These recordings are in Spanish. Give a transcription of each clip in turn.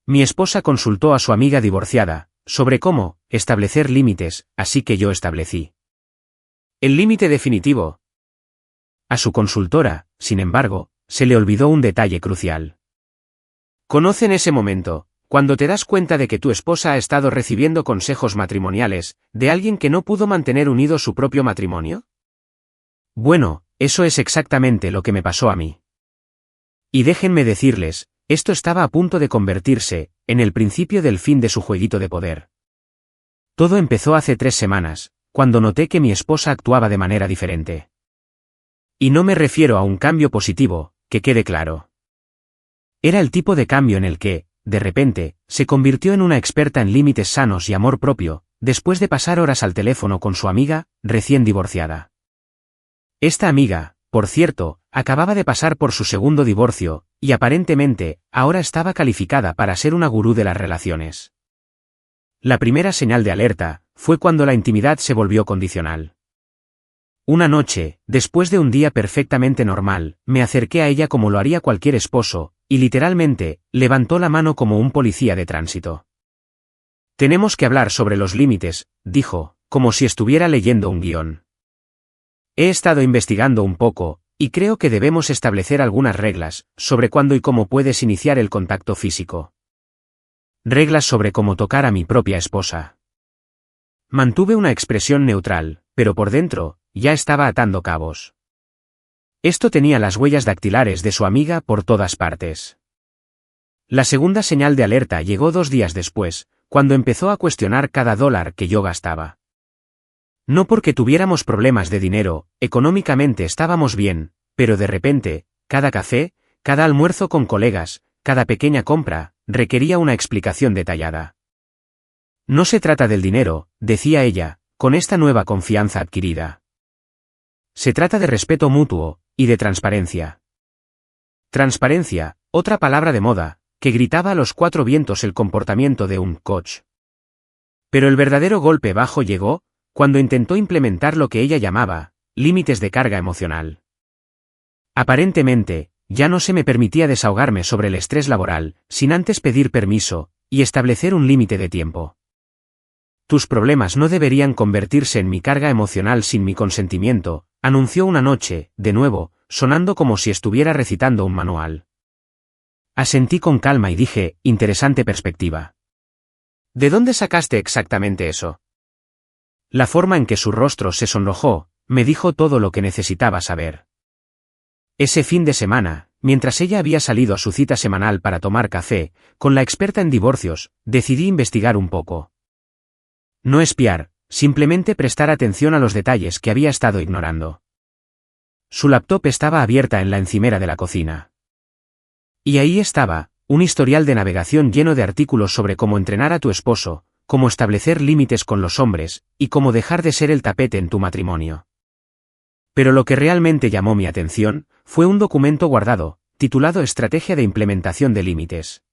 Mi esposa consultó a su amiga divorciada sobre cómo establecer límites, así que yo establecí el límite definitivo. A su consultora, sin embargo, se le olvidó un detalle crucial. ¿Conocen ese momento, cuando te das cuenta de que tu esposa ha estado recibiendo consejos matrimoniales de alguien que no pudo mantener unido su propio matrimonio? Bueno, eso es exactamente lo que me pasó a mí. Y déjenme decirles, esto estaba a punto de convertirse en el principio del fin de su jueguito de poder. Todo empezó hace 3 semanas, cuando noté que mi esposa actuaba de manera diferente. Y no me refiero a un cambio positivo, que quede claro. Era el tipo de cambio en el que, de repente, se convirtió en una experta en límites sanos y amor propio, después de pasar horas al teléfono con su amiga, recién divorciada. Esta amiga, por cierto, acababa de pasar por su segundo divorcio, y aparentemente, ahora estaba calificada para ser una gurú de las relaciones. La primera señal de alerta fue cuando la intimidad se volvió condicional. Una noche, después de un día perfectamente normal, me acerqué a ella como lo haría cualquier esposo, y literalmente, levantó la mano como un policía de tránsito. Tenemos que hablar sobre los límites, dijo, como si estuviera leyendo un guión. He estado investigando un poco, y creo que debemos establecer algunas reglas sobre cuándo y cómo puedes iniciar el contacto físico. Reglas sobre cómo tocar a mi propia esposa. Mantuve una expresión neutral, pero por dentro, ya estaba atando cabos. Esto tenía las huellas dactilares de su amiga por todas partes. La segunda señal de alerta llegó 2 días después, cuando empezó a cuestionar cada dólar que yo gastaba. No porque tuviéramos problemas de dinero, económicamente estábamos bien, pero de repente, cada café, cada almuerzo con colegas, cada pequeña compra, requería una explicación detallada. No se trata del dinero, decía ella, con esta nueva confianza adquirida. Se trata de respeto mutuo, y de transparencia. Transparencia, otra palabra de moda, que gritaba a los 4 vientos el comportamiento de un coach. Pero el verdadero golpe bajo llegó, cuando intentó implementar lo que ella llamaba, límites de carga emocional. Aparentemente, ya no se me permitía desahogarme sobre el estrés laboral, sin antes pedir permiso, y establecer un límite de tiempo. Tus problemas no deberían convertirse en mi carga emocional sin mi consentimiento, anunció una noche, de nuevo, sonando como si estuviera recitando un manual. Asentí con calma y dije, interesante perspectiva. ¿De dónde sacaste exactamente eso? La forma en que su rostro se sonrojó, me dijo todo lo que necesitaba saber. Ese fin de semana, mientras ella había salido a su cita semanal para tomar café, con la experta en divorcios, decidí investigar un poco. No espiar, simplemente prestar atención a los detalles que había estado ignorando. Su laptop estaba abierta en la encimera de la cocina. Y ahí estaba, un historial de navegación lleno de artículos sobre cómo entrenar a tu esposo, cómo establecer límites con los hombres, y cómo dejar de ser el tapete en tu matrimonio. Pero lo que realmente llamó mi atención, fue un documento guardado, titulado Estrategia de Implementación de Límites.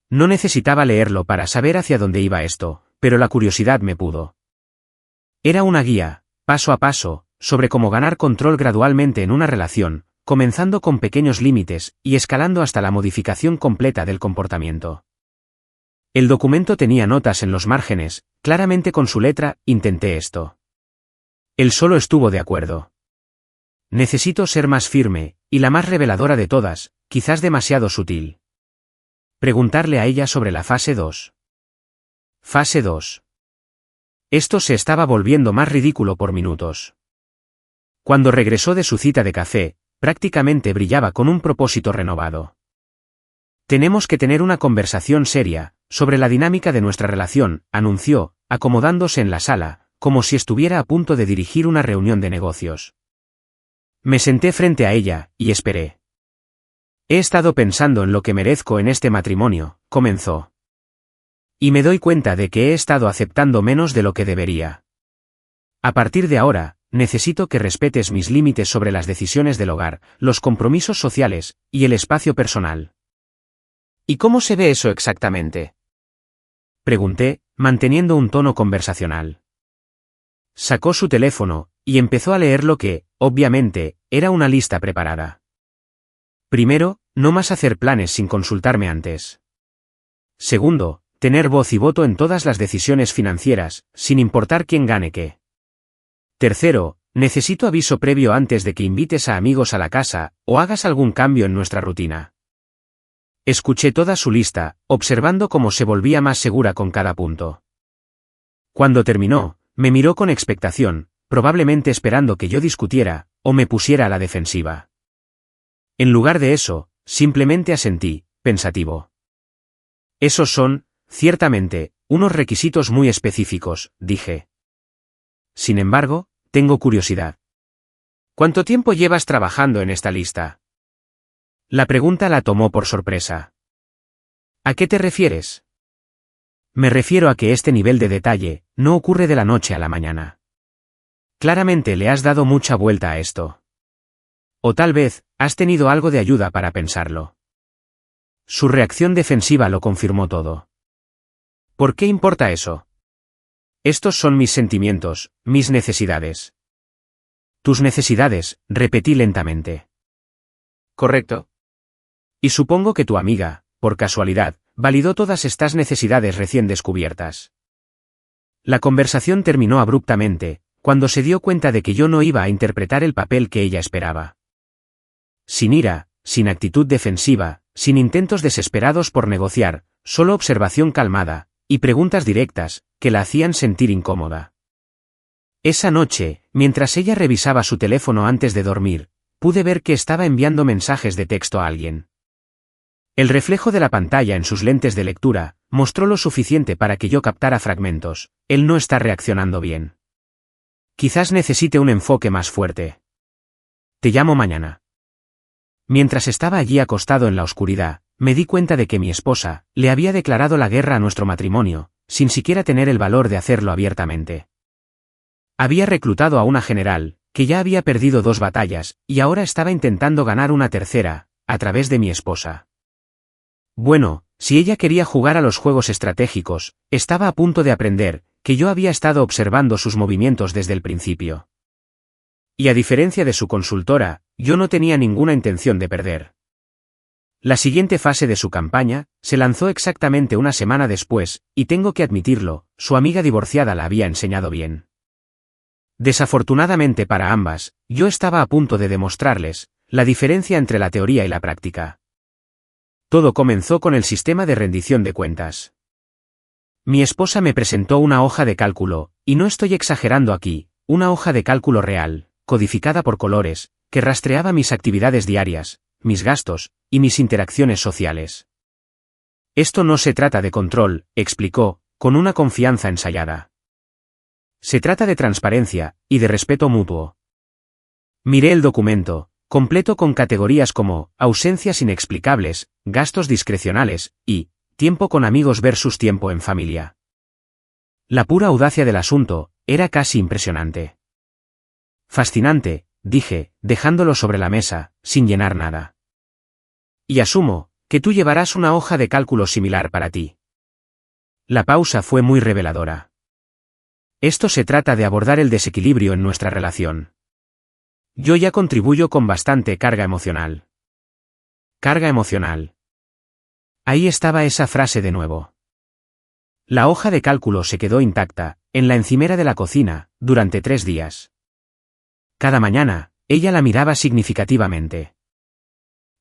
No necesitaba leerlo para saber hacia dónde iba esto, pero la curiosidad me pudo. Era una guía, paso a paso, sobre cómo ganar control gradualmente en una relación, comenzando con pequeños límites, y escalando hasta la modificación completa del comportamiento. El documento tenía notas en los márgenes, claramente con su letra, intenté esto. Él solo estuvo de acuerdo. Necesito ser más firme, y la más reveladora de todas, quizás demasiado sutil. Preguntarle a ella sobre la fase 2. Fase 2. Esto se estaba volviendo más ridículo por minutos. Cuando regresó de su cita de café, prácticamente brillaba con un propósito renovado. Tenemos que tener una conversación seria, sobre la dinámica de nuestra relación, anunció, acomodándose en la sala, como si estuviera a punto de dirigir una reunión de negocios. Me senté frente a ella, y esperé. He estado pensando en lo que merezco en este matrimonio, comenzó. Y me doy cuenta de que he estado aceptando menos de lo que debería. A partir de ahora, necesito que respetes mis límites sobre las decisiones del hogar, los compromisos sociales, y el espacio personal. ¿Y cómo se ve eso exactamente? Pregunté, manteniendo un tono conversacional. Sacó su teléfono, y empezó a leer lo que, obviamente, era una lista preparada. Primero, no más hacer planes sin consultarme antes. Segundo, tener voz y voto en todas las decisiones financieras, sin importar quién gane qué. Tercero, necesito aviso previo antes de que invites a amigos a la casa, o hagas algún cambio en nuestra rutina. Escuché toda su lista, observando cómo se volvía más segura con cada punto. Cuando terminó, me miró con expectación, probablemente esperando que yo discutiera, o me pusiera a la defensiva. En lugar de eso, simplemente asentí, pensativo. Esos son, ciertamente, unos requisitos muy específicos, dije. Sin embargo, tengo curiosidad. ¿Cuánto tiempo llevas trabajando en esta lista? La pregunta la tomó por sorpresa. ¿A qué te refieres? Me refiero a que este nivel de detalle no ocurre de la noche a la mañana. Claramente le has dado mucha vuelta a esto. O tal vez, has tenido algo de ayuda para pensarlo. Su reacción defensiva lo confirmó todo. ¿Por qué importa eso? Estos son mis sentimientos, mis necesidades. Tus necesidades, repetí lentamente. Correcto. Y supongo que tu amiga, por casualidad, validó todas estas necesidades recién descubiertas. La conversación terminó abruptamente, cuando se dio cuenta de que yo no iba a interpretar el papel que ella esperaba. Sin ira, sin actitud defensiva, sin intentos desesperados por negociar, solo observación calmada, y preguntas directas, que la hacían sentir incómoda. Esa noche, mientras ella revisaba su teléfono antes de dormir, pude ver que estaba enviando mensajes de texto a alguien. El reflejo de la pantalla en sus lentes de lectura mostró lo suficiente para que yo captara fragmentos. Él no está reaccionando bien. Quizás necesite un enfoque más fuerte. Te llamo mañana. Mientras estaba allí acostado en la oscuridad, me di cuenta de que mi esposa le había declarado la guerra a nuestro matrimonio, sin siquiera tener el valor de hacerlo abiertamente. Había reclutado a una general, que ya había perdido 2 batallas, y ahora estaba intentando ganar una tercera, a través de mi esposa. Bueno, si ella quería jugar a los juegos estratégicos, estaba a punto de aprender que yo había estado observando sus movimientos desde el principio. Y a diferencia de su consultora, yo no tenía ninguna intención de perder. La siguiente fase de su campaña se lanzó exactamente una semana después, y tengo que admitirlo, su amiga divorciada la había enseñado bien. Desafortunadamente para ambas, yo estaba a punto de demostrarles la diferencia entre la teoría y la práctica. Todo comenzó con el sistema de rendición de cuentas. Mi esposa me presentó una hoja de cálculo, y no estoy exagerando aquí, una hoja de cálculo real, codificada por colores, que rastreaba mis actividades diarias, mis gastos, y mis interacciones sociales. Esto no se trata de control, explicó, con una confianza ensayada. Se trata de transparencia, y de respeto mutuo. Miré el documento, completo con categorías como ausencias inexplicables, gastos discrecionales, y tiempo con amigos versus tiempo en familia. La pura audacia del asunto era casi impresionante. Fascinante, dije, dejándolo sobre la mesa, sin llenar nada. Y asumo que tú llevarás una hoja de cálculo similar para ti. La pausa fue muy reveladora. Esto se trata de abordar el desequilibrio en nuestra relación. Yo ya contribuyo con bastante carga emocional. Carga emocional. Ahí estaba esa frase de nuevo. La hoja de cálculo se quedó intacta, en la encimera de la cocina, durante 3 días. Cada mañana, ella la miraba significativamente.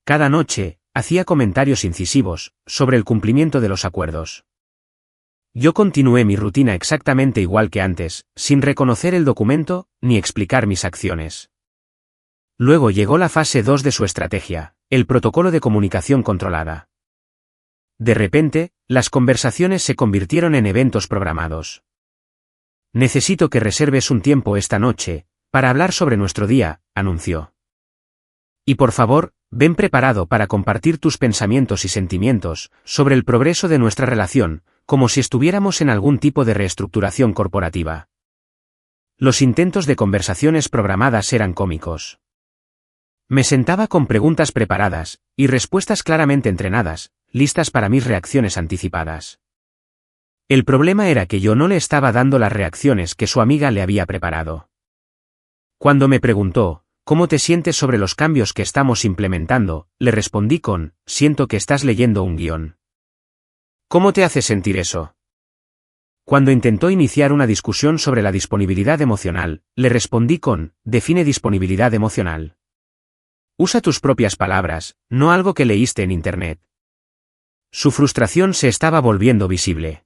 Cada noche, hacía comentarios incisivos sobre el cumplimiento de los acuerdos. Yo continué mi rutina exactamente igual que antes, sin reconocer el documento, ni explicar mis acciones. Luego llegó la fase 2 de su estrategia, el protocolo de comunicación controlada. De repente, las conversaciones se convirtieron en eventos programados. Necesito que reserves un tiempo esta noche, para hablar sobre nuestro día, anunció. Y por favor, ven preparado para compartir tus pensamientos y sentimientos sobre el progreso de nuestra relación, como si estuviéramos en algún tipo de reestructuración corporativa. Los intentos de conversaciones programadas eran cómicos. Me sentaba con preguntas preparadas, y respuestas claramente entrenadas, listas para mis reacciones anticipadas. El problema era que yo no le estaba dando las reacciones que su amiga le había preparado. Cuando me preguntó, ¿cómo te sientes sobre los cambios que estamos implementando?, le respondí con, siento que estás leyendo un guión. ¿Cómo te hace sentir eso? Cuando intentó iniciar una discusión sobre la disponibilidad emocional, le respondí con: define disponibilidad emocional. Usa tus propias palabras, no algo que leíste en Internet. Su frustración se estaba volviendo visible.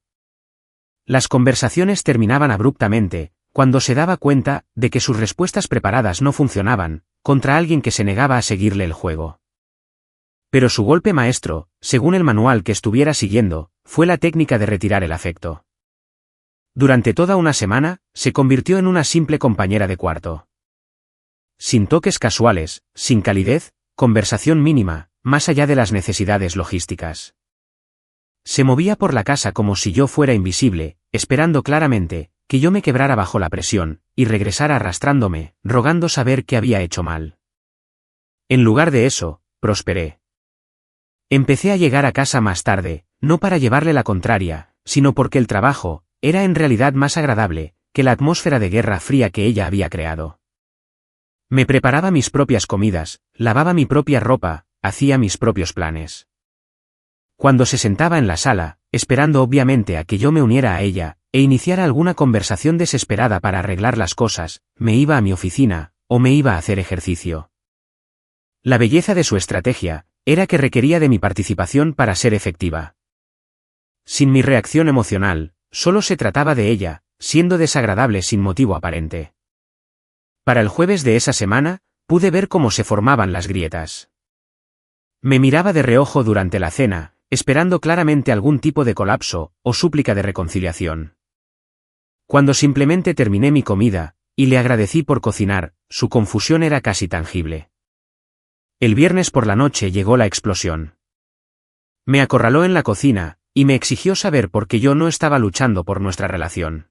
Las conversaciones terminaban abruptamente, cuando se daba cuenta de que sus respuestas preparadas no funcionaban, contra alguien que se negaba a seguirle el juego. Pero su golpe maestro, según el manual que estuviera siguiendo, fue la técnica de retirar el afecto. Durante toda una semana, se convirtió en una simple compañera de cuarto. Sin toques casuales, sin calidez, conversación mínima, más allá de las necesidades logísticas. Se movía por la casa como si yo fuera invisible, esperando claramente que yo me quebrara bajo la presión, y regresara arrastrándome, rogando saber qué había hecho mal. En lugar de eso, prosperé. Empecé a llegar a casa más tarde, no para llevarle la contraria, sino porque el trabajo era en realidad más agradable que la atmósfera de guerra fría que ella había creado. Me preparaba mis propias comidas, lavaba mi propia ropa, hacía mis propios planes. Cuando se sentaba en la sala, esperando obviamente a que yo me uniera a ella, e iniciara alguna conversación desesperada para arreglar las cosas, me iba a mi oficina, o me iba a hacer ejercicio. La belleza de su estrategia era que requería de mi participación para ser efectiva. Sin mi reacción emocional, solo se trataba de ella, siendo desagradable sin motivo aparente. Para el jueves de esa semana, pude ver cómo se formaban las grietas. Me miraba de reojo durante la cena, esperando claramente algún tipo de colapso o súplica de reconciliación. Cuando simplemente terminé mi comida, y le agradecí por cocinar, su confusión era casi tangible. El viernes por la noche llegó la explosión. Me acorraló en la cocina, y me exigió saber por qué yo no estaba luchando por nuestra relación.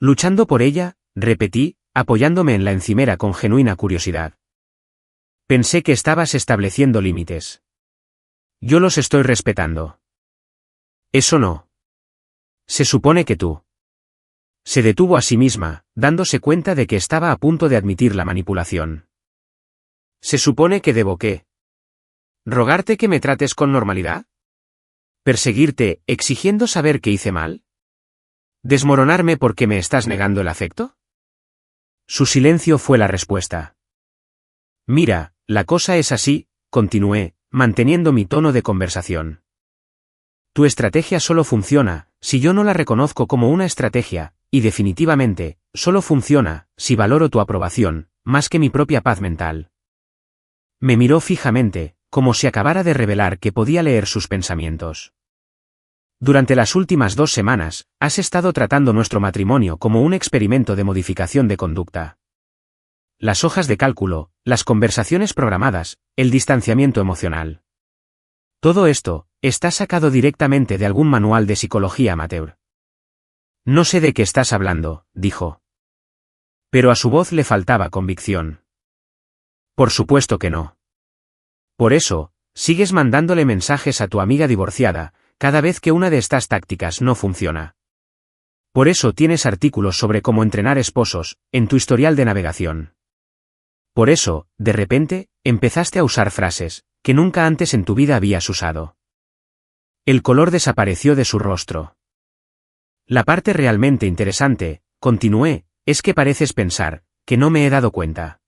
Luchando por ella, repetí, apoyándome en la encimera con genuina curiosidad. Pensé que estabas estableciendo límites. Yo los estoy respetando. Eso no. Se supone que tú. Se detuvo a sí misma, dándose cuenta de que estaba a punto de admitir la manipulación. ¿Se supone que debo qué? ¿Rogarte que me trates con normalidad? ¿Perseguirte, exigiendo saber qué hice mal? ¿Desmoronarme porque me estás negando el afecto? Su silencio fue la respuesta. Mira, la cosa es así, continué, manteniendo mi tono de conversación. Tu estrategia solo funciona si yo no la reconozco como una estrategia, y definitivamente, solo funciona si valoro tu aprobación, más que mi propia paz mental. Me miró fijamente, como si acabara de revelar que podía leer sus pensamientos. Durante las últimas 2 semanas, has estado tratando nuestro matrimonio como un experimento de modificación de conducta. Las hojas de cálculo, las conversaciones programadas, el distanciamiento emocional. Todo esto está sacado directamente de algún manual de psicología amateur. No sé de qué estás hablando, dijo. Pero a su voz le faltaba convicción. Por supuesto que no. Por eso, sigues mandándole mensajes a tu amiga divorciada, cada vez que una de estas tácticas no funciona. Por eso tienes artículos sobre cómo entrenar esposos, en tu historial de navegación. Por eso, de repente, empezaste a usar frases que nunca antes en tu vida habías usado. El color desapareció de su rostro. La parte realmente interesante, continué, es que pareces pensar que no me he dado cuenta.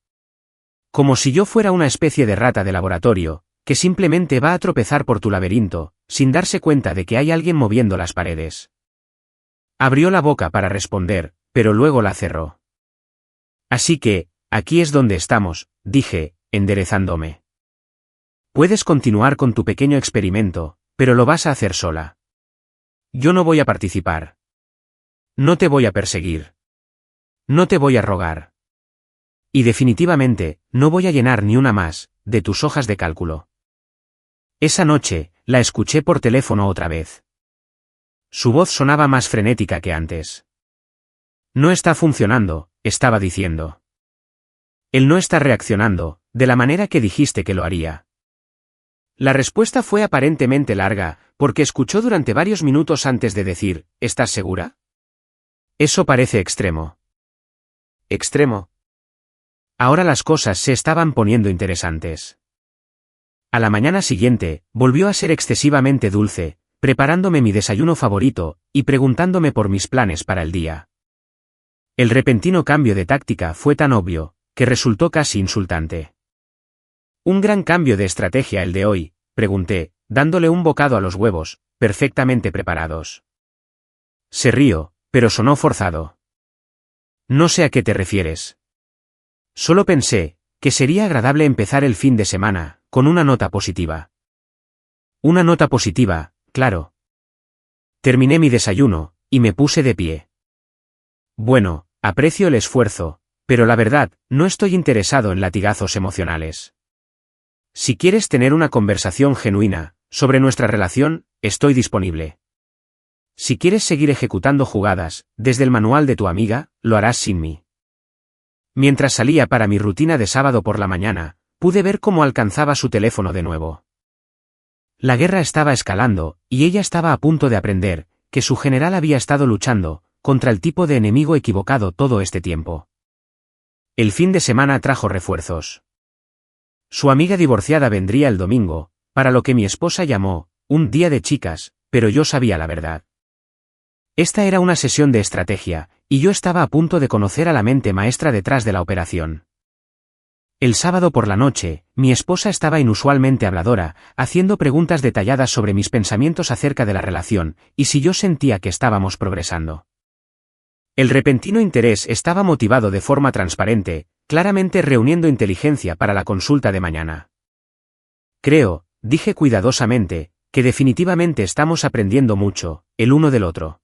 Como si yo fuera una especie de rata de laboratorio, que simplemente va a tropezar por tu laberinto, sin darse cuenta de que hay alguien moviendo las paredes. Abrió la boca para responder, pero luego la cerró. Así que, aquí es donde estamos, dije, enderezándome. Puedes continuar con tu pequeño experimento, pero lo vas a hacer sola. Yo no voy a participar. No te voy a perseguir. No te voy a rogar. Y definitivamente, no voy a llenar ni una más de tus hojas de cálculo. Esa noche, la escuché por teléfono otra vez. Su voz sonaba más frenética que antes. No está funcionando, estaba diciendo. Él no está reaccionando, de la manera que dijiste que lo haría. La respuesta fue aparentemente larga, porque escuchó durante varios minutos antes de decir, ¿estás segura? Eso parece extremo. ¿Extremo? Ahora las cosas se estaban poniendo interesantes. A la mañana siguiente, volvió a ser excesivamente dulce, preparándome mi desayuno favorito y preguntándome por mis planes para el día. El repentino cambio de táctica fue tan obvio, que resultó casi insultante. «¿Un gran cambio de estrategia el de hoy?», pregunté, dándole un bocado a los huevos, perfectamente preparados. Se rió, pero sonó forzado. «No sé a qué te refieres. Solo pensé que sería agradable empezar el fin de semana con una nota positiva». «Una nota positiva, claro». Terminé mi desayuno y me puse de pie. «Bueno, aprecio el esfuerzo, pero la verdad, no estoy interesado en latigazos emocionales. Si quieres tener una conversación genuina sobre nuestra relación, estoy disponible. Si quieres seguir ejecutando jugadas desde el manual de tu amiga, lo harás sin mí». Mientras salía para mi rutina de sábado por la mañana, pude ver cómo alcanzaba su teléfono de nuevo. La guerra estaba escalando, y ella estaba a punto de aprender que su general había estado luchando contra el tipo de enemigo equivocado todo este tiempo. El fin de semana trajo refuerzos. Su amiga divorciada vendría el domingo, para lo que mi esposa llamó un día de chicas, pero yo sabía la verdad. Esta era una sesión de estrategia, y yo estaba a punto de conocer a la mente maestra detrás de la operación. El sábado por la noche, mi esposa estaba inusualmente habladora, haciendo preguntas detalladas sobre mis pensamientos acerca de la relación, y si yo sentía que estábamos progresando. El repentino interés estaba motivado de forma transparente, claramente reuniendo inteligencia para la consulta de mañana. «Creo», dije cuidadosamente, «que definitivamente estamos aprendiendo mucho, el uno del otro».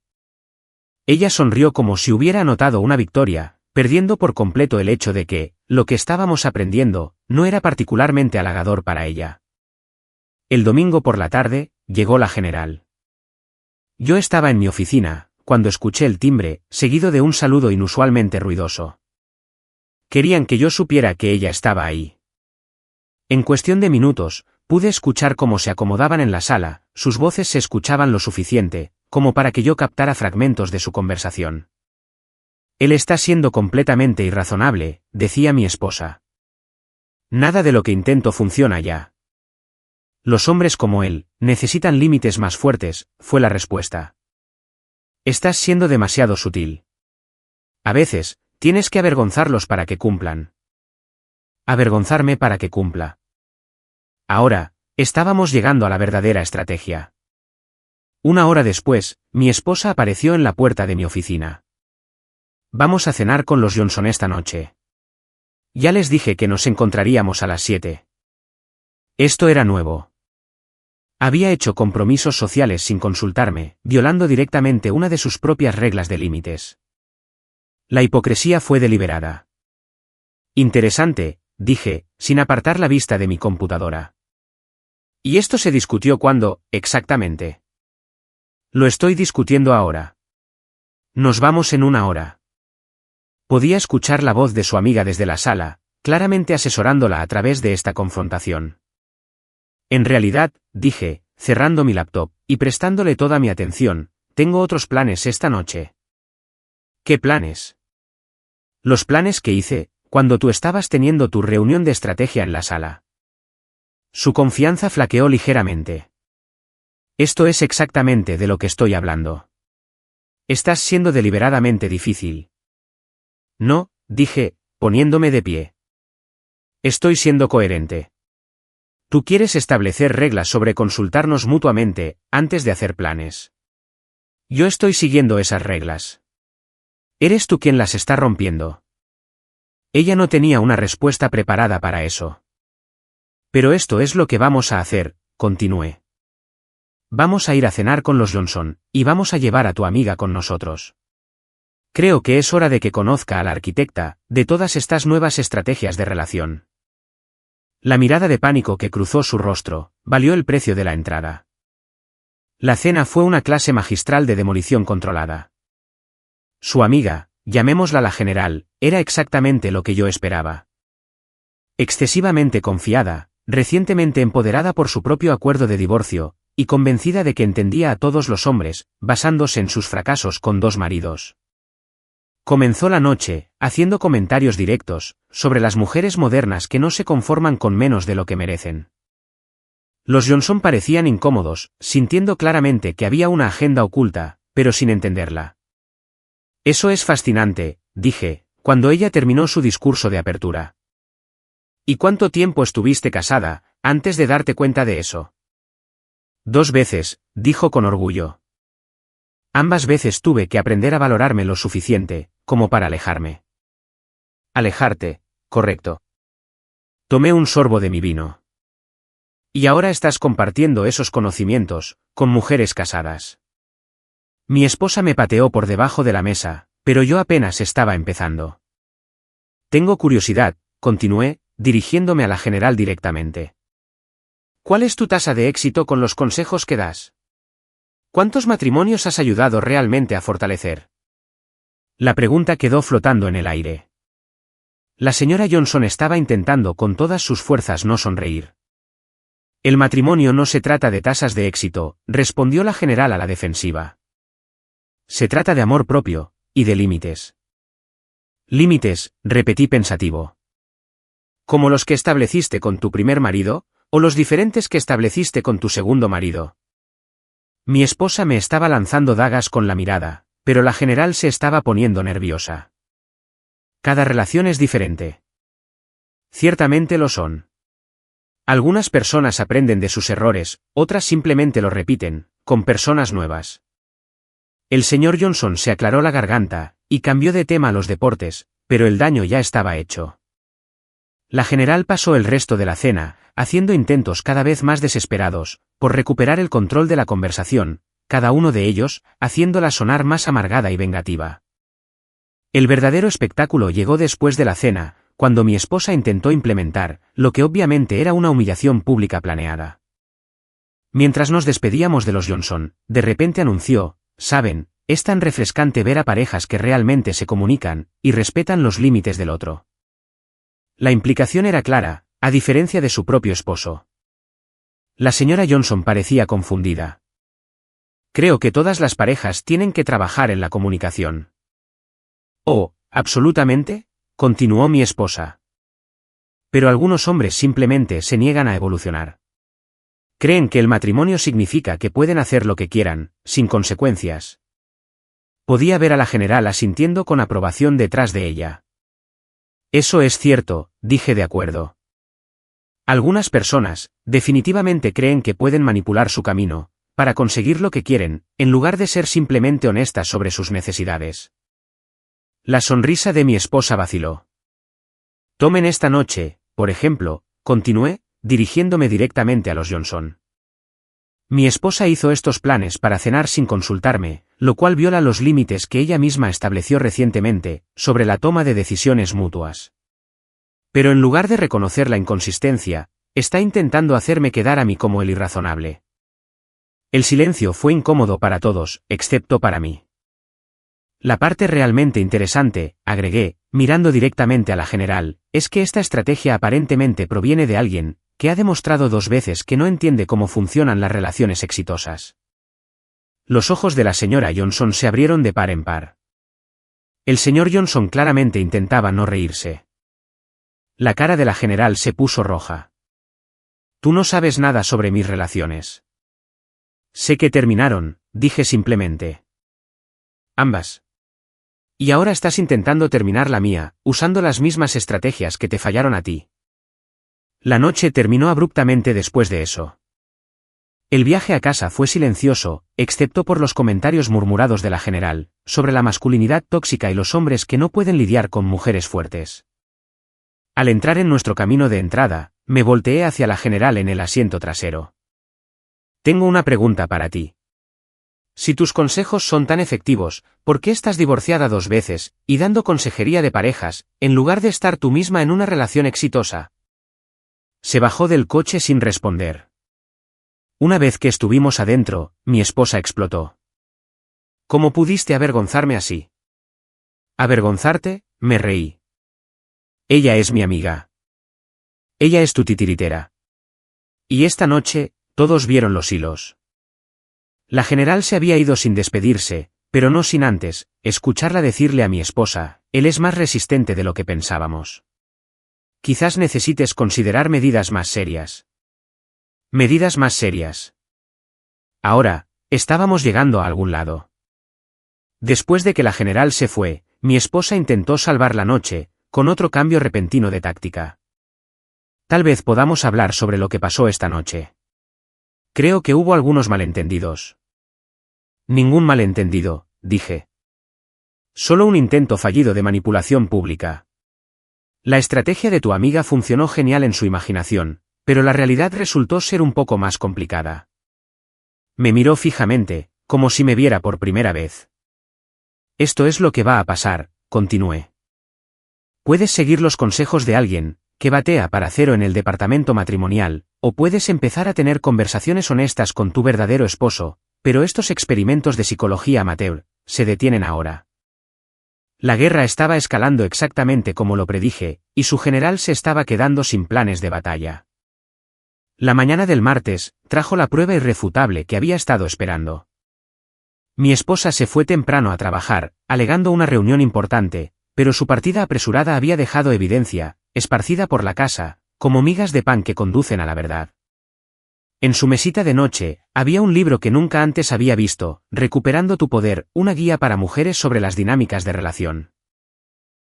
Ella sonrió como si hubiera anotado una victoria, perdiendo por completo el hecho de que lo que estábamos aprendiendo no era particularmente halagador para ella. El domingo por la tarde, llegó la general. Yo estaba en mi oficina, cuando escuché el timbre, seguido de un saludo inusualmente ruidoso. Querían que yo supiera que ella estaba ahí. En cuestión de minutos, pude escuchar cómo se acomodaban en la sala, sus voces se escuchaban lo suficiente como para que yo captara fragmentos de su conversación. «Él está siendo completamente irrazonable», decía mi esposa. «Nada de lo que intento funciona ya. Los hombres como él necesitan límites más fuertes», fue la respuesta. «Estás siendo demasiado sutil. A veces, tienes que avergonzarlos para que cumplan». «¿Avergonzarme para que cumpla?». Ahora, estábamos llegando a la verdadera estrategia. Una hora después, mi esposa apareció en la puerta de mi oficina. «Vamos a cenar con los Johnson esta noche. Ya les dije que nos encontraríamos a las 7». Esto era nuevo. Había hecho compromisos sociales sin consultarme, violando directamente una de sus propias reglas de límites. La hipocresía fue deliberada. «Interesante», dije, sin apartar la vista de mi computadora. «¿Y esto se discutió cuándo, exactamente?». «Lo estoy discutiendo ahora. Nos vamos en una hora». Podía escuchar la voz de su amiga desde la sala, claramente asesorándola a través de esta confrontación. «En realidad», dije, cerrando mi laptop y prestándole toda mi atención, «tengo otros planes esta noche». «¿Qué planes?». «Los planes que hice cuando tú estabas teniendo tu reunión de estrategia en la sala». Su confianza flaqueó ligeramente. «Esto es exactamente de lo que estoy hablando. Estás siendo deliberadamente difícil». «No», dije, poniéndome de pie. «Estoy siendo coherente. Tú quieres establecer reglas sobre consultarnos mutuamente antes de hacer planes. Yo estoy siguiendo esas reglas. Eres tú quien las está rompiendo». Ella no tenía una respuesta preparada para eso. «Pero esto es lo que vamos a hacer», continué. «Vamos a ir a cenar con los Johnson, y vamos a llevar a tu amiga con nosotros. Creo que es hora de que conozca a la arquitecta de todas estas nuevas estrategias de relación». La mirada de pánico que cruzó su rostro valió el precio de la entrada. La cena fue una clase magistral de demolición controlada. Su amiga, llamémosla la general, era exactamente lo que yo esperaba. Excesivamente confiada, recientemente empoderada por su propio acuerdo de divorcio, y convencida de que entendía a todos los hombres, basándose en sus fracasos con 2 maridos. Comenzó la noche, haciendo comentarios directos sobre las mujeres modernas que no se conforman con menos de lo que merecen. Los Johnson parecían incómodos, sintiendo claramente que había una agenda oculta, pero sin entenderla. Eso es fascinante, dije, cuando ella terminó su discurso de apertura. ¿Y cuánto tiempo estuviste casada, antes de darte cuenta de eso? 2 veces, dijo con orgullo. Ambas veces tuve que aprender a valorarme lo suficiente, como para alejarme. Alejarte, correcto. Tomé un sorbo de mi vino. Y ahora estás compartiendo esos conocimientos, con mujeres casadas. Mi esposa me pateó por debajo de la mesa, pero yo apenas estaba empezando. Tengo curiosidad, continué, dirigiéndome a la general directamente. ¿Cuál es tu tasa de éxito con los consejos que das? ¿Cuántos matrimonios has ayudado realmente a fortalecer? La pregunta quedó flotando en el aire. La señora Johnson estaba intentando con todas sus fuerzas no sonreír. El matrimonio no se trata de tasas de éxito, respondió la general a la defensiva. Se trata de amor propio, y de límites. Límites, repetí pensativo. ¿Como los que estableciste con tu primer marido, o los diferentes que estableciste con tu segundo marido? Mi esposa me estaba lanzando dagas con la mirada, pero la general se estaba poniendo nerviosa. Cada relación es diferente. Ciertamente lo son. Algunas personas aprenden de sus errores, otras simplemente lo repiten, con personas nuevas. El señor Johnson se aclaró la garganta, y cambió de tema a los deportes, pero el daño ya estaba hecho. La general pasó el resto de la cena, haciendo intentos cada vez más desesperados, por recuperar el control de la conversación, cada uno de ellos, haciéndola sonar más amargada y vengativa. El verdadero espectáculo llegó después de la cena, cuando mi esposa intentó implementar, lo que obviamente era una humillación pública planeada. Mientras nos despedíamos de los Johnson, de repente anunció, «Saben, es tan refrescante ver a parejas que realmente se comunican, y respetan los límites del otro». La implicación era clara, a diferencia de su propio esposo. La señora Johnson parecía confundida. Creo que todas las parejas tienen que trabajar en la comunicación. Oh, absolutamente, continuó mi esposa. Pero algunos hombres simplemente se niegan a evolucionar. Creen que el matrimonio significa que pueden hacer lo que quieran, sin consecuencias. Podía ver a la general asintiendo con aprobación detrás de ella. Eso es cierto, dije de acuerdo. Algunas personas, definitivamente creen que pueden manipular su camino, para conseguir lo que quieren, en lugar de ser simplemente honestas sobre sus necesidades. La sonrisa de mi esposa vaciló. Tomen esta noche, por ejemplo, continué, dirigiéndome directamente a los Johnson. Mi esposa hizo estos planes para cenar sin consultarme, lo cual viola los límites que ella misma estableció recientemente, sobre la toma de decisiones mutuas. Pero en lugar de reconocer la inconsistencia, está intentando hacerme quedar a mí como el irrazonable. El silencio fue incómodo para todos, excepto para mí. La parte realmente interesante, agregué, mirando directamente a la general, es que esta estrategia aparentemente proviene de alguien, que ha demostrado 2 veces que no entiende cómo funcionan las relaciones exitosas. Los ojos de la señora Johnson se abrieron de par en par. El señor Johnson claramente intentaba no reírse. La cara de la general se puso roja. Tú no sabes nada sobre mis relaciones. Sé que terminaron, dije simplemente. Ambas. Y ahora estás intentando terminar la mía, usando las mismas estrategias que te fallaron a ti. La noche terminó abruptamente después de eso. El viaje a casa fue silencioso, excepto por los comentarios murmurados de la general, sobre la masculinidad tóxica y los hombres que no pueden lidiar con mujeres fuertes. Al entrar en nuestro camino de entrada, me volteé hacia la general en el asiento trasero. Tengo una pregunta para ti. Si tus consejos son tan efectivos, ¿por qué estás divorciada 2 veces, y dando consejería de parejas, en lugar de estar tú misma en una relación exitosa? Se bajó del coche sin responder. Una vez que estuvimos adentro, mi esposa explotó. ¿Cómo pudiste avergonzarme así? ¿Avergonzarte? Me reí. Ella es mi amiga. Ella es tu titiritera. Y esta noche, todos vieron los hilos. La general se había ido sin despedirse, pero no sin antes, escucharla decirle a mi esposa, él es más resistente de lo que pensábamos. Quizás necesites considerar medidas más serias. Medidas más serias. Ahora, estábamos llegando a algún lado. Después de que la general se fue, mi esposa intentó salvar la noche, con otro cambio repentino de táctica. Tal vez podamos hablar sobre lo que pasó esta noche. Creo que hubo algunos malentendidos. Ningún malentendido, dije. Solo un intento fallido de manipulación pública. La estrategia de tu amiga funcionó genial en su imaginación, pero la realidad resultó ser un poco más complicada. Me miró fijamente, como si me viera por primera vez. Esto es lo que va a pasar, continué. Puedes seguir los consejos de alguien que batea para cero en el departamento matrimonial, o puedes empezar a tener conversaciones honestas con tu verdadero esposo, pero estos experimentos de psicología amateur se detienen ahora. La guerra estaba escalando exactamente como lo predije, y su general se estaba quedando sin planes de batalla. La mañana del martes trajo la prueba irrefutable que había estado esperando. Mi esposa se fue temprano a trabajar, alegando una reunión importante, pero su partida apresurada había dejado evidencia, esparcida por la casa, como migas de pan que conducen a la verdad. En su mesita de noche, había un libro que nunca antes había visto, Recuperando tu poder, una guía para mujeres sobre las dinámicas de relación.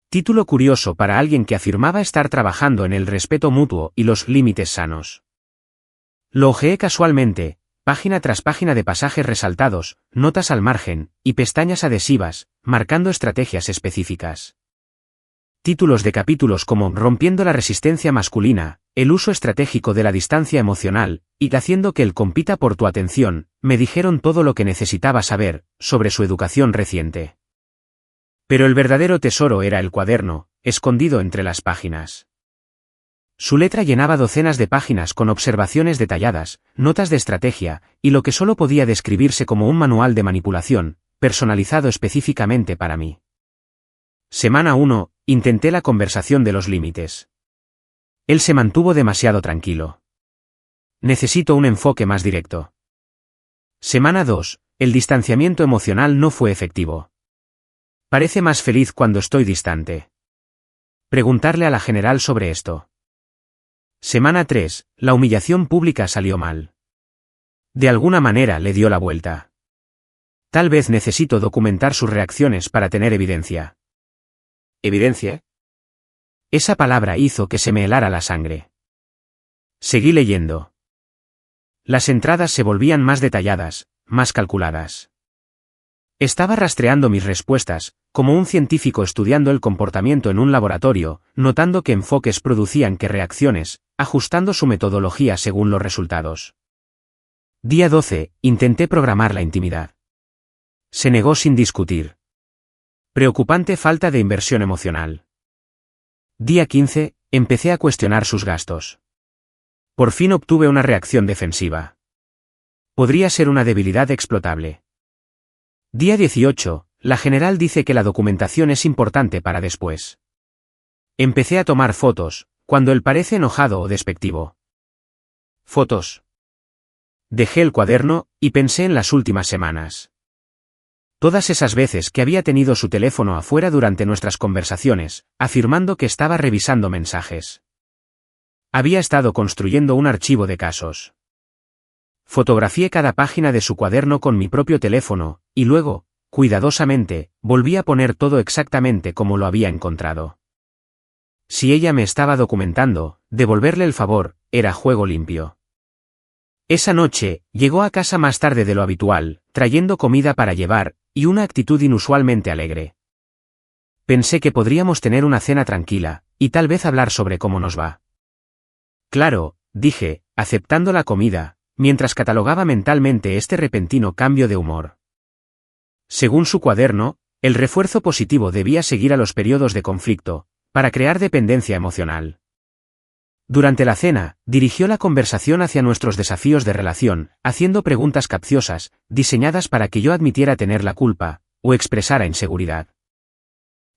Título curioso para alguien que afirmaba estar trabajando en el respeto mutuo y los límites sanos. Lo hojeé casualmente, página tras página de pasajes resaltados, notas al margen, y pestañas adhesivas, marcando estrategias específicas. Títulos de capítulos como Rompiendo la resistencia masculina, el uso estratégico de la distancia emocional, y haciendo que él compita por tu atención, me dijeron todo lo que necesitaba saber sobre su educación reciente. Pero el verdadero tesoro era el cuaderno, escondido entre las páginas. Su letra llenaba docenas de páginas con observaciones detalladas, notas de estrategia, y lo que solo podía describirse como un manual de manipulación, personalizado específicamente para mí. Semana 1, intenté la conversación de los límites. Él se mantuvo demasiado tranquilo. Necesito un enfoque más directo. Semana 2, el distanciamiento emocional no fue efectivo. Parece más feliz cuando estoy distante. Preguntarle a la general sobre esto. Semana 3, la humillación pública salió mal. De alguna manera le dio la vuelta. Tal vez necesito documentar sus reacciones para tener evidencia. ¿Evidencia? Esa palabra hizo que se me helara la sangre. Seguí leyendo. Las entradas se volvían más detalladas, más calculadas. Estaba rastreando mis respuestas, como un científico estudiando el comportamiento en un laboratorio, notando qué enfoques producían qué reacciones, ajustando su metodología según los resultados. Día 12, intenté programar la intimidad. Se negó sin discutir. Preocupante falta de inversión emocional. Día 15, empecé a cuestionar sus gastos. Por fin obtuve una reacción defensiva. Podría ser una debilidad explotable. Día 18, la general dice que la documentación es importante para después. Empecé a tomar fotos, cuando él parece enojado o despectivo. Fotos. Dejé el cuaderno, y pensé en las últimas semanas. Todas esas veces que había tenido su teléfono afuera durante nuestras conversaciones, afirmando que estaba revisando mensajes. Había estado construyendo un archivo de casos. Fotografié cada página de su cuaderno con mi propio teléfono, y luego, cuidadosamente, volví a poner todo exactamente como lo había encontrado. Si ella me estaba documentando, devolverle el favor, era juego limpio. Esa noche, llegó a casa más tarde de lo habitual, trayendo comida para llevar, y una actitud inusualmente alegre. Pensé que podríamos tener una cena tranquila, y tal vez hablar sobre cómo nos va. Claro, dije, aceptando la comida, mientras catalogaba mentalmente este repentino cambio de humor. Según su cuaderno, el refuerzo positivo debía seguir a los periodos de conflicto, para crear dependencia emocional. Durante la cena, dirigió la conversación hacia nuestros desafíos de relación, haciendo preguntas capciosas, diseñadas para que yo admitiera tener la culpa, o expresara inseguridad.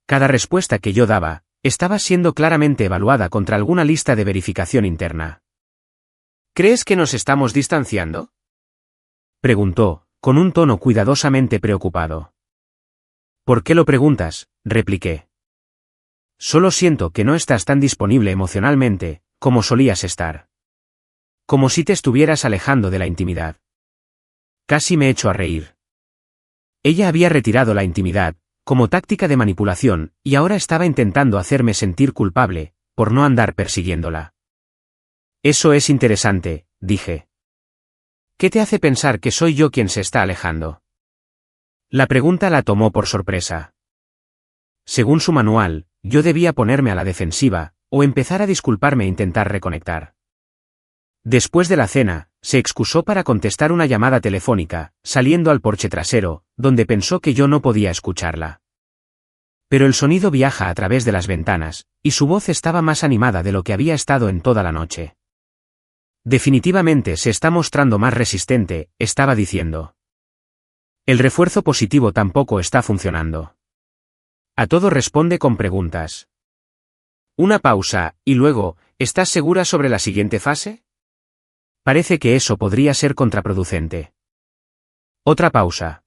Cada respuesta que yo daba, estaba siendo claramente evaluada contra alguna lista de verificación interna. ¿Crees que nos estamos distanciando?, preguntó, con un tono cuidadosamente preocupado. ¿Por qué lo preguntas?, repliqué. Solo siento que no estás tan disponible emocionalmente, como solías estar. Como si te estuvieras alejando de la intimidad. Casi me echo a reír. Ella había retirado la intimidad, como táctica de manipulación, y ahora estaba intentando hacerme sentir culpable, por no andar persiguiéndola. Eso es interesante, dije. ¿Qué te hace pensar que soy yo quien se está alejando? La pregunta la tomó por sorpresa. Según su manual, yo debía ponerme a la defensiva, o empezar a disculparme e intentar reconectar. Después de la cena, se excusó para contestar una llamada telefónica, saliendo al porche trasero, donde pensó que yo no podía escucharla. Pero el sonido viaja a través de las ventanas, y su voz estaba más animada de lo que había estado en toda la noche. Definitivamente se está mostrando más resistente, estaba diciendo. El refuerzo positivo tampoco está funcionando. A todo responde con preguntas. Una pausa, y luego, ¿estás segura sobre la siguiente fase? Parece que eso podría ser contraproducente. Otra pausa.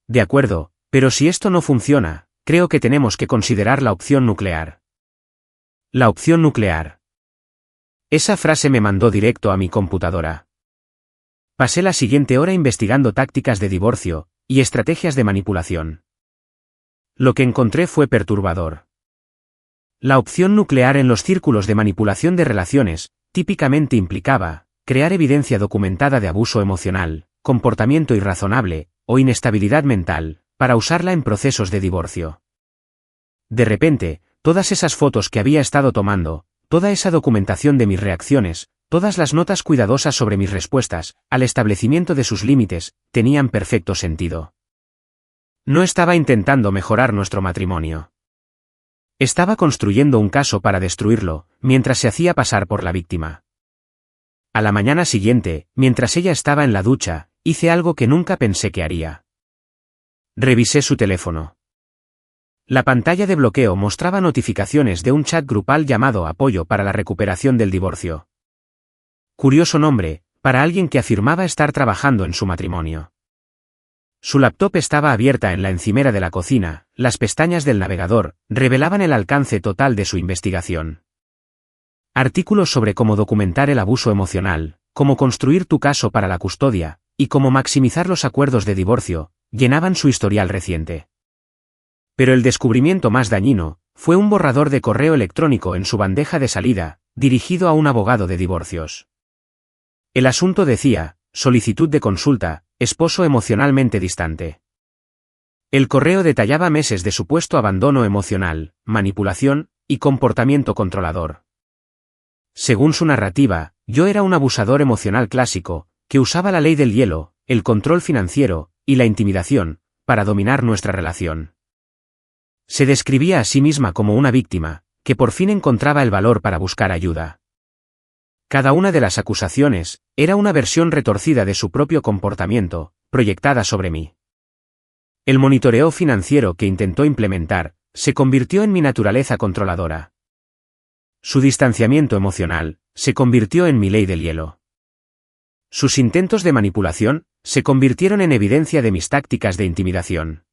De acuerdo, pero si esto no funciona, creo que tenemos que considerar la opción nuclear. La opción nuclear. Esa frase me mandó directo a mi computadora. Pasé la siguiente hora investigando tácticas de divorcio y estrategias de manipulación. Lo que encontré fue perturbador. La opción nuclear en los círculos de manipulación de relaciones típicamente implicaba crear evidencia documentada de abuso emocional, comportamiento irrazonable o inestabilidad mental, para usarla en procesos de divorcio. De repente, todas esas fotos que había estado tomando, toda esa documentación de mis reacciones, todas las notas cuidadosas sobre mis respuestas, al establecimiento de sus límites, tenían perfecto sentido. No estaba intentando mejorar nuestro matrimonio. Estaba construyendo un caso para destruirlo, mientras se hacía pasar por la víctima. A la mañana siguiente, mientras ella estaba en la ducha, hice algo que nunca pensé que haría. Revisé su teléfono. La pantalla de bloqueo mostraba notificaciones de un chat grupal llamado Apoyo para la recuperación del divorcio. Curioso nombre, para alguien que afirmaba estar trabajando en su matrimonio. Su laptop estaba abierta en la encimera de la cocina, las pestañas del navegador revelaban el alcance total de su investigación. Artículos sobre cómo documentar el abuso emocional, cómo construir tu caso para la custodia, y cómo maximizar los acuerdos de divorcio, llenaban su historial reciente. Pero el descubrimiento más dañino fue un borrador de correo electrónico en su bandeja de salida, dirigido a un abogado de divorcios. El asunto decía: solicitud de consulta, esposo emocionalmente distante. El correo detallaba meses de supuesto abandono emocional, manipulación y comportamiento controlador. Según su narrativa, yo era un abusador emocional clásico, que usaba la ley del hielo, el control financiero y la intimidación para dominar nuestra relación. Se describía a sí misma como una víctima, que por fin encontraba el valor para buscar ayuda. Cada una de las acusaciones era una versión retorcida de su propio comportamiento, proyectada sobre mí. El monitoreo financiero que intentó implementar se convirtió en mi naturaleza controladora. Su distanciamiento emocional se convirtió en mi ley del hielo. Sus intentos de manipulación se convirtieron en evidencia de mis tácticas de intimidación.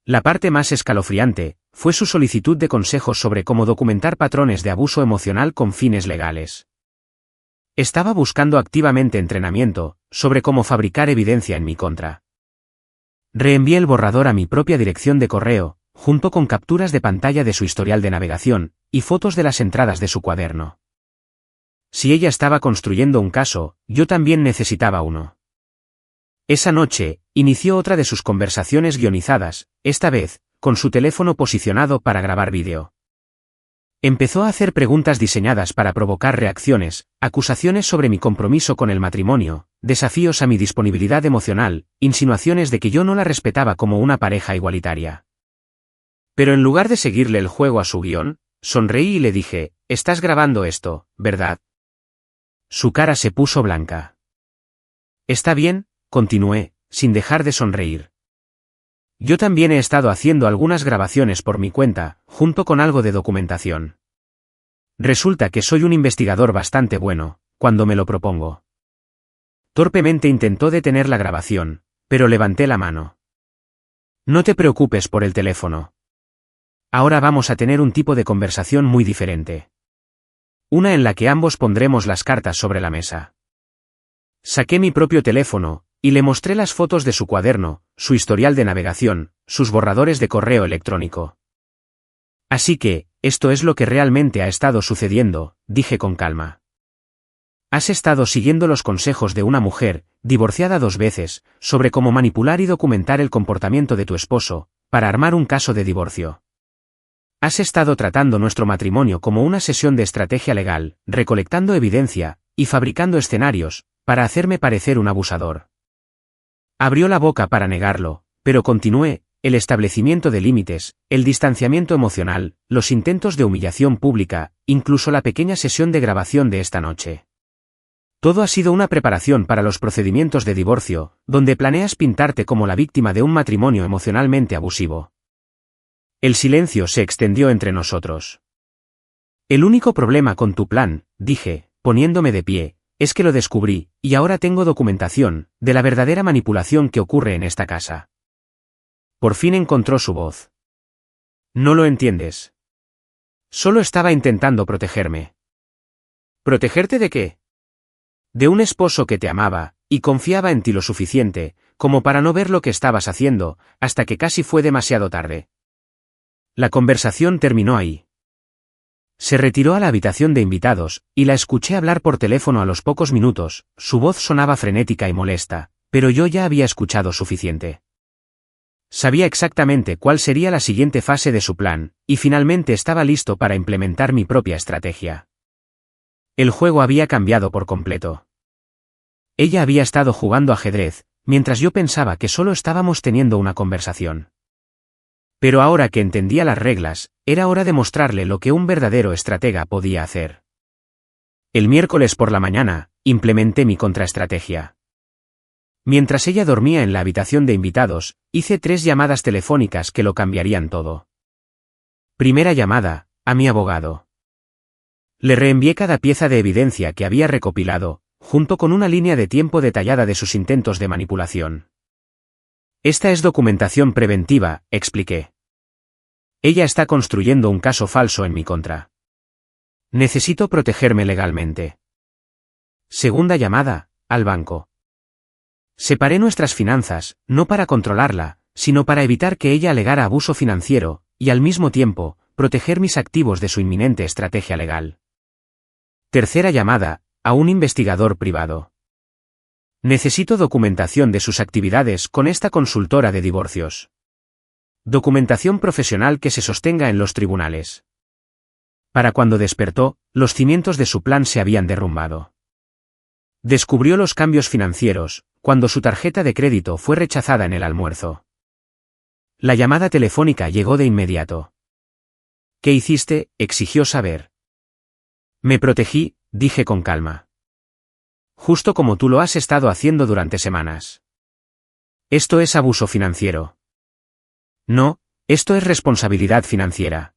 La parte más escalofriante fue su solicitud de consejos sobre cómo documentar patrones de abuso emocional con fines legales. Estaba buscando activamente entrenamiento sobre cómo fabricar evidencia en mi contra. Reenvié el borrador a mi propia dirección de correo, junto con capturas de pantalla de su historial de navegación y fotos de las entradas de su cuaderno. Si ella estaba construyendo un caso, yo también necesitaba uno. Esa noche, inició otra de sus conversaciones guionizadas, esta vez, con su teléfono posicionado para grabar vídeo. Empezó a hacer preguntas diseñadas para provocar reacciones, acusaciones sobre mi compromiso con el matrimonio, desafíos a mi disponibilidad emocional, insinuaciones de que yo no la respetaba como una pareja igualitaria. Pero en lugar de seguirle el juego a su guión, sonreí y le dije: «Estás grabando esto, ¿verdad?». Su cara se puso blanca. «Está bien», continué, sin dejar de sonreír. Yo también he estado haciendo algunas grabaciones por mi cuenta, junto con algo de documentación. Resulta que soy un investigador bastante bueno, cuando me lo propongo. Torpemente intentó detener la grabación, pero levanté la mano. «No te preocupes por el teléfono. Ahora vamos a tener un tipo de conversación muy diferente. Una en la que ambos pondremos las cartas sobre la mesa. Saqué mi propio teléfono, y le mostré las fotos de su cuaderno, su historial de navegación, sus borradores de correo electrónico. Así que, esto es lo que realmente ha estado sucediendo, dije con calma. Has estado siguiendo los consejos de una mujer, divorciada 2 veces, sobre cómo manipular y documentar el comportamiento de tu esposo, para armar un caso de divorcio. Has estado tratando nuestro matrimonio como una sesión de estrategia legal, recolectando evidencia, y fabricando escenarios, para hacerme parecer un abusador. Abrió la boca para negarlo, pero continué: el establecimiento de límites, el distanciamiento emocional, los intentos de humillación pública, incluso la pequeña sesión de grabación de esta noche. Todo ha sido una preparación para los procedimientos de divorcio, donde planeas pintarte como la víctima de un matrimonio emocionalmente abusivo. El silencio se extendió entre nosotros. El único problema con tu plan, dije, poniéndome de pie, es que lo descubrí, y ahora tengo documentación, de la verdadera manipulación que ocurre en esta casa. Por fin encontró su voz. No lo entiendes. Solo estaba intentando protegerme. ¿Protegerte de qué? De un esposo que te amaba, y confiaba en ti lo suficiente, como para no ver lo que estabas haciendo, hasta que casi fue demasiado tarde. La conversación terminó ahí. Se retiró a la habitación de invitados, y la escuché hablar por teléfono a los pocos minutos. Su voz sonaba frenética y molesta, pero yo ya había escuchado suficiente. Sabía exactamente cuál sería la siguiente fase de su plan, y finalmente estaba listo para implementar mi propia estrategia. El juego había cambiado por completo. Ella había estado jugando ajedrez, mientras yo pensaba que solo estábamos teniendo una conversación. Pero ahora que entendía las reglas, era hora de mostrarle lo que un verdadero estratega podía hacer. El miércoles por la mañana, implementé mi contraestrategia. Mientras ella dormía en la habitación de invitados, hice 3 llamadas telefónicas que lo cambiarían todo. Primera llamada, a mi abogado. Le reenvié cada pieza de evidencia que había recopilado, junto con una línea de tiempo detallada de sus intentos de manipulación. Esta es documentación preventiva, expliqué. Ella está construyendo un caso falso en mi contra. Necesito protegerme legalmente. Segunda llamada, al banco. Separé nuestras finanzas, no para controlarla, sino para evitar que ella alegara abuso financiero, y al mismo tiempo, proteger mis activos de su inminente estrategia legal. Tercera llamada, a un investigador privado. Necesito documentación de sus actividades con esta consultora de divorcios. Documentación profesional que se sostenga en los tribunales. Para cuando despertó, los cimientos de su plan se habían derrumbado. Descubrió los cambios financieros, cuando su tarjeta de crédito fue rechazada en el almuerzo. La llamada telefónica llegó de inmediato. ¿Qué hiciste?, exigió saber. Me protegí, dije con calma. Justo como tú lo has estado haciendo durante semanas. Esto es abuso financiero. No, esto es responsabilidad financiera.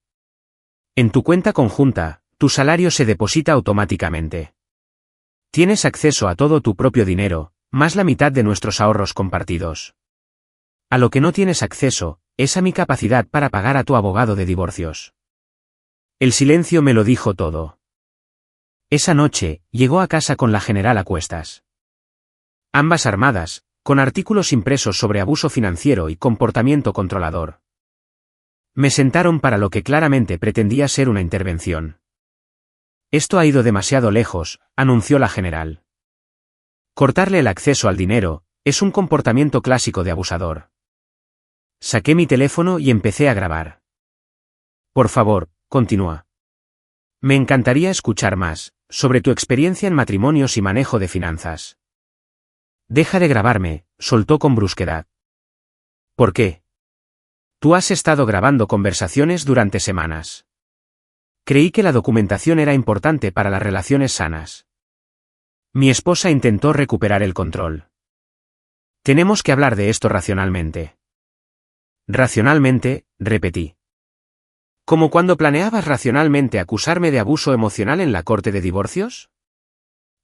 En tu cuenta conjunta, tu salario se deposita automáticamente. Tienes acceso a todo tu propio dinero, más la mitad de nuestros ahorros compartidos. A lo que no tienes acceso, es a mi capacidad para pagar a tu abogado de divorcios. El silencio me lo dijo todo. Esa noche, llegó a casa con la general a cuestas. Ambas armadas, con artículos impresos sobre abuso financiero y comportamiento controlador. Me sentaron para lo que claramente pretendía ser una intervención. Esto ha ido demasiado lejos, anunció la general. Cortarle el acceso al dinero, es un comportamiento clásico de abusador. Saqué mi teléfono y empecé a grabar. Por favor, continúa. Me encantaría escuchar más, sobre tu experiencia en matrimonios y manejo de finanzas. Deja de grabarme, soltó con brusquedad. ¿Por qué? Tú has estado grabando conversaciones durante semanas. Creí que la documentación era importante para las relaciones sanas. Mi esposa intentó recuperar el control. Tenemos que hablar de esto racionalmente. Racionalmente, repetí. ¿Como cuando planeabas racionalmente acusarme de abuso emocional en la corte de divorcios?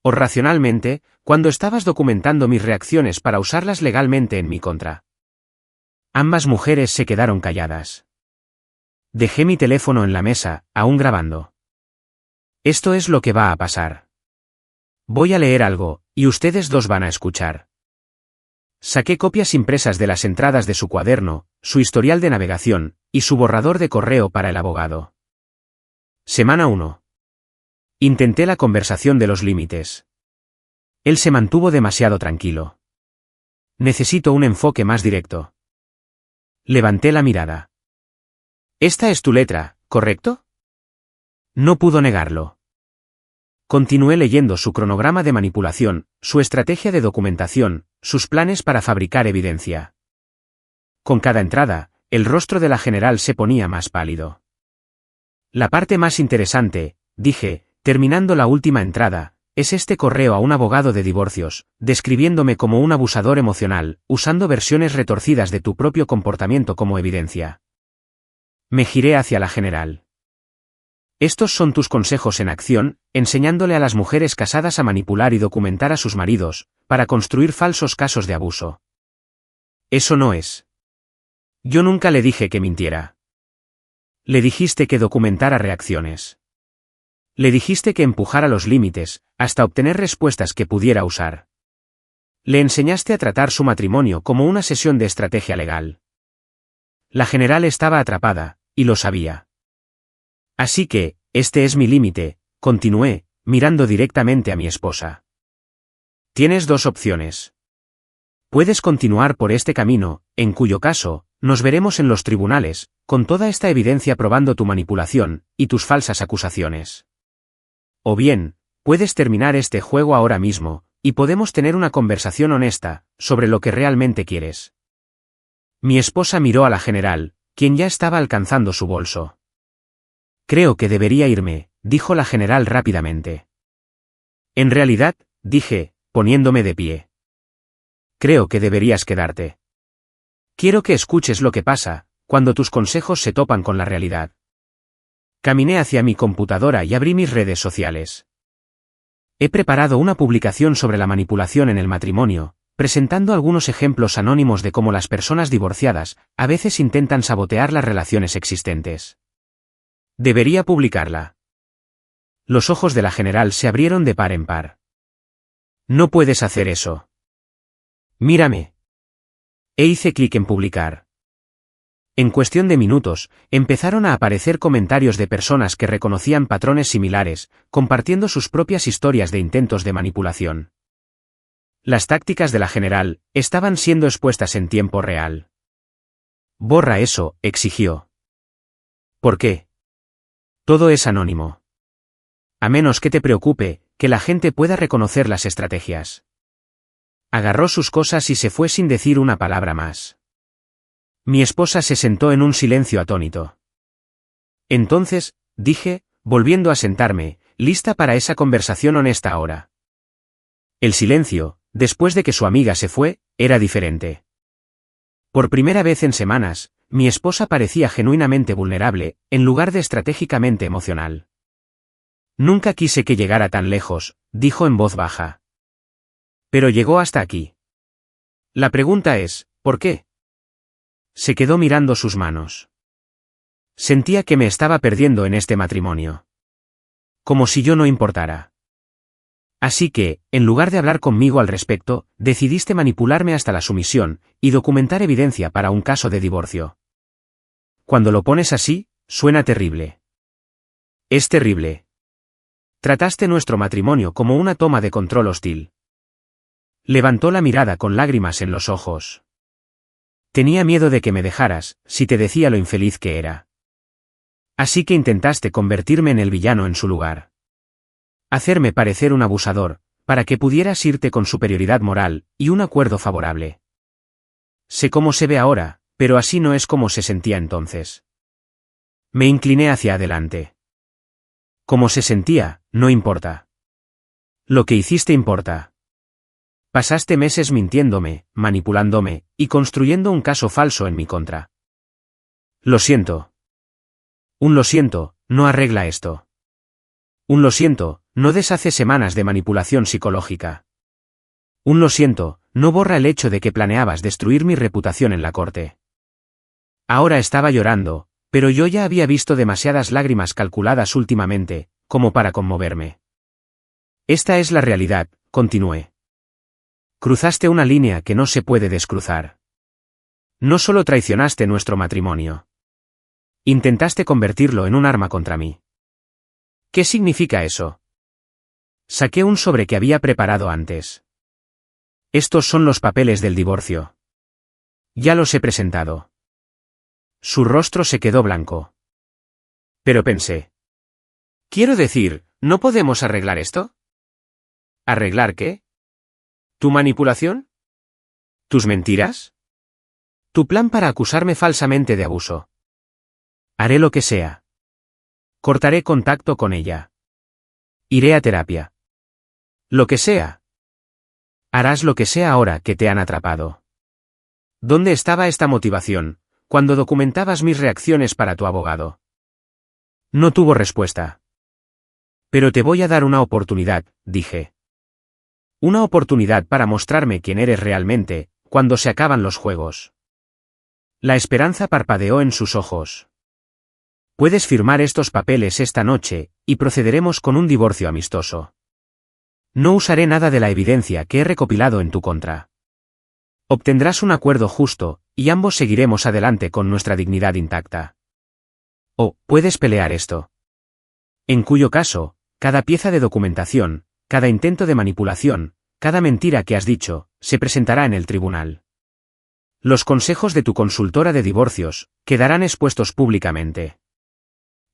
¿O racionalmente, cuando estabas documentando mis reacciones para usarlas legalmente en mi contra? Ambas mujeres se quedaron calladas. Dejé mi teléfono en la mesa, aún grabando. Esto es lo que va a pasar. Voy a leer algo, y ustedes dos van a escuchar. Saqué copias impresas de las entradas de su cuaderno, su historial de navegación, y su borrador de correo para el abogado. Semana 1. Intenté la conversación de los límites. Él se mantuvo demasiado tranquilo. Necesito un enfoque más directo. Levanté la mirada. Esta es tu letra, ¿correcto? No pudo negarlo. Continué leyendo su cronograma de manipulación, su estrategia de documentación, sus planes para fabricar evidencia. Con cada entrada, el rostro de la general se ponía más pálido. La parte más interesante, dije, terminando la última entrada, es este correo a un abogado de divorcios, describiéndome como un abusador emocional, usando versiones retorcidas de tu propio comportamiento como evidencia. Me giré hacia la general. Estos son tus consejos en acción, enseñándole a las mujeres casadas a manipular y documentar a sus maridos, para construir falsos casos de abuso. Eso no es. Yo nunca le dije que mintiera. Le dijiste que documentara reacciones. Le dijiste que empujara los límites, hasta obtener respuestas que pudiera usar. Le enseñaste a tratar su matrimonio como una sesión de estrategia legal. La general estaba atrapada, y lo sabía. Así que, este es mi límite, continué, mirando directamente a mi esposa. Tienes dos opciones. Puedes continuar por este camino, en cuyo caso, nos veremos en los tribunales, con toda esta evidencia probando tu manipulación, y tus falsas acusaciones. O bien, puedes terminar este juego ahora mismo, y podemos tener una conversación honesta, sobre lo que realmente quieres. Mi esposa miró a la general, quien ya estaba alcanzando su bolso. Creo que debería irme, dijo la general rápidamente. En realidad, dije, poniéndome de pie. Creo que deberías quedarte. Quiero que escuches lo que pasa, cuando tus consejos se topan con la realidad. Caminé hacia mi computadora y abrí mis redes sociales. He preparado una publicación sobre la manipulación en el matrimonio, presentando algunos ejemplos anónimos de cómo las personas divorciadas, a veces intentan sabotear las relaciones existentes. Debería publicarla. Los ojos de la general se abrieron de par en par. No puedes hacer eso. Mírame. E hice clic en publicar. En cuestión de minutos, empezaron a aparecer comentarios de personas que reconocían patrones similares, compartiendo sus propias historias de intentos de manipulación. Las tácticas de la general estaban siendo expuestas en tiempo real. Borra eso, exigió. ¿Por qué? Todo es anónimo. A menos que te preocupe, que la gente pueda reconocer las estrategias. Agarró sus cosas y se fue sin decir una palabra más. Mi esposa se sentó en un silencio atónito. Entonces, dije, volviendo a sentarme, lista para esa conversación honesta ahora. El silencio, después de que su amiga se fue, era diferente. Por primera vez en semanas, mi esposa parecía genuinamente vulnerable, en lugar de estratégicamente emocional. Nunca quise que llegara tan lejos, dijo en voz baja. Pero llegó hasta aquí. La pregunta es, ¿por qué? Se quedó mirando sus manos. Sentía que me estaba perdiendo en este matrimonio. Como si yo no importara. Así que, en lugar de hablar conmigo al respecto, decidiste manipularme hasta la sumisión, y documentar evidencia para un caso de divorcio. Cuando lo pones así, suena terrible. Es terrible. Trataste nuestro matrimonio como una toma de control hostil. Levantó la mirada con lágrimas en los ojos. Tenía miedo de que me dejaras, si te decía lo infeliz que era. Así que intentaste convertirme en el villano en su lugar. Hacerme parecer un abusador, para que pudieras irte con superioridad moral, y un acuerdo favorable. Sé cómo se ve ahora, pero así no es como se sentía entonces. Me incliné hacia adelante. Cómo se sentía, no importa. Lo que hiciste importa. Pasaste meses mintiéndome, manipulándome, y construyendo un caso falso en mi contra. Lo siento. Un lo siento, no arregla esto. Un lo siento, no deshace semanas de manipulación psicológica. Un lo siento, no borra el hecho de que planeabas destruir mi reputación en la corte. Ahora estaba llorando, pero yo ya había visto demasiadas lágrimas calculadas últimamente, como para conmoverme. Esta es la realidad, continué. Cruzaste una línea que no se puede descruzar. No solo traicionaste nuestro matrimonio. Intentaste convertirlo en un arma contra mí. ¿Qué significa eso? Saqué un sobre que había preparado antes. Estos son los papeles del divorcio. Ya los he presentado. Su rostro se quedó blanco. Pero pensé. Quiero decir, ¿no podemos arreglar esto? ¿Arreglar qué? ¿Tu manipulación? ¿Tus mentiras? ¿Tu plan para acusarme falsamente de abuso? Haré lo que sea. Cortaré contacto con ella. Iré a terapia. Lo que sea. Harás lo que sea ahora que te han atrapado. ¿Dónde estaba esta motivación, cuando documentabas mis reacciones para tu abogado? No tuvo respuesta. Pero te voy a dar una oportunidad, dije. Una oportunidad para mostrarme quién eres realmente, cuando se acaban los juegos. La esperanza parpadeó en sus ojos. Puedes firmar estos papeles esta noche, y procederemos con un divorcio amistoso. No usaré nada de la evidencia que he recopilado en tu contra. Obtendrás un acuerdo justo, y ambos seguiremos adelante con nuestra dignidad intacta. O, puedes pelear esto. En cuyo caso, cada pieza de documentación, cada intento de manipulación, cada mentira que has dicho, se presentará en el tribunal. Los consejos de tu consultora de divorcios quedarán expuestos públicamente.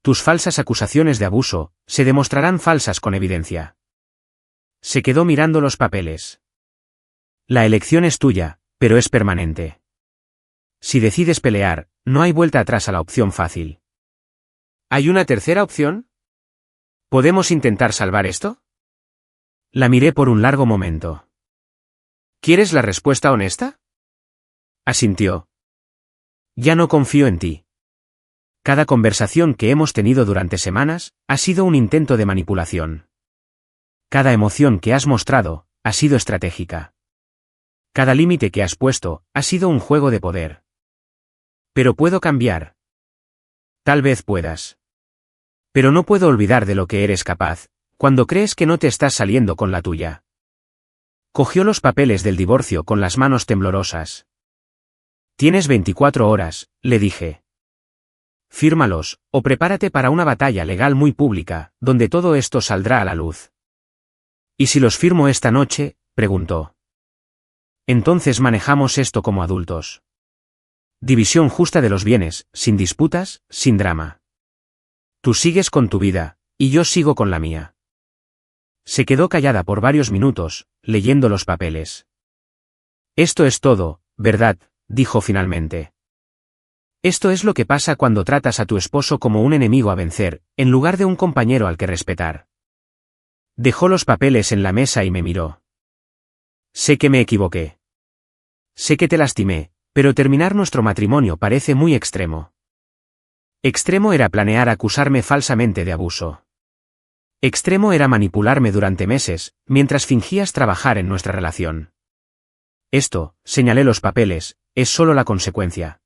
Tus falsas acusaciones de abuso se demostrarán falsas con evidencia. Se quedó mirando los papeles. La elección es tuya, pero es permanente. Si decides pelear, no hay vuelta atrás a la opción fácil. ¿Hay una tercera opción? ¿Podemos intentar salvar esto? La miré por un largo momento. ¿Quieres la respuesta honesta? Asintió. Ya no confío en ti. Cada conversación que hemos tenido durante semanas ha sido un intento de manipulación. Cada emoción que has mostrado ha sido estratégica. Cada límite que has puesto ha sido un juego de poder. Pero puedo cambiar. Tal vez puedas. Pero no puedo olvidar de lo que eres capaz, cuando crees que no te estás saliendo con la tuya. Cogió los papeles del divorcio con las manos temblorosas. Tienes 24 horas, le dije. Fírmalos, o prepárate para una batalla legal muy pública, donde todo esto saldrá a la luz. ¿Y si los firmo esta noche?, preguntó. Entonces manejamos esto como adultos. División justa de los bienes, sin disputas, sin drama. Tú sigues con tu vida, y yo sigo con la mía. Se quedó callada por varios minutos, leyendo los papeles. Esto es todo, ¿verdad?, dijo finalmente. Esto es lo que pasa cuando tratas a tu esposo como un enemigo a vencer, en lugar de un compañero al que respetar. Dejó los papeles en la mesa y me miró. Sé que me equivoqué. Sé que te lastimé, pero terminar nuestro matrimonio parece muy extremo. Extremo era planear acusarme falsamente de abuso. Extremo era manipularme durante meses, mientras fingías trabajar en nuestra relación. Esto, señalé los papeles, es solo la consecuencia.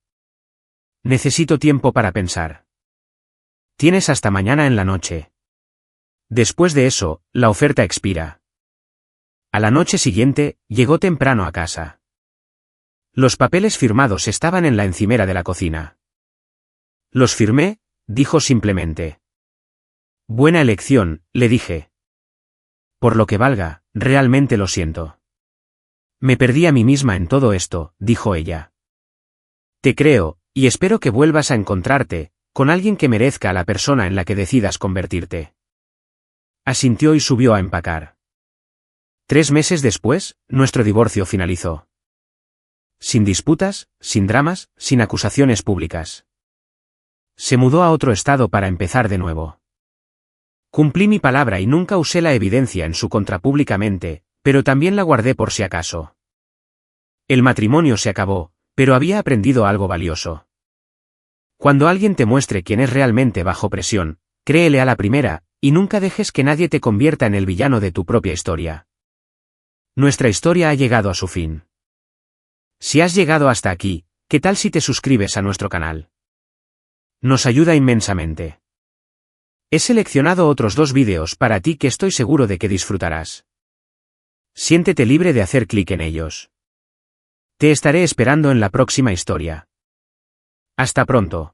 Necesito tiempo para pensar. Tienes hasta mañana en la noche. Después de eso, la oferta expira. A la noche siguiente, llegó temprano a casa. Los papeles firmados estaban en la encimera de la cocina. Los firmé, dijo simplemente. Buena elección, le dije. Por lo que valga, realmente lo siento. Me perdí a mí misma en todo esto, dijo ella. Te creo, y espero que vuelvas a encontrarte con alguien que merezca a la persona en la que decidas convertirte. Asintió y subió a empacar. 3 meses después, nuestro divorcio finalizó. Sin disputas, sin dramas, sin acusaciones públicas. Se mudó a otro estado para empezar de nuevo. Cumplí mi palabra y nunca usé la evidencia en su contra públicamente, pero también la guardé por si acaso. El matrimonio se acabó, pero había aprendido algo valioso. Cuando alguien te muestre quién es realmente bajo presión, créele a la primera, y nunca dejes que nadie te convierta en el villano de tu propia historia. Nuestra historia ha llegado a su fin. Si has llegado hasta aquí, ¿qué tal si te suscribes a nuestro canal? Nos ayuda inmensamente. He seleccionado otros 2 vídeos para ti que estoy seguro de que disfrutarás. Siéntete libre de hacer clic en ellos. Te estaré esperando en la próxima historia. Hasta pronto.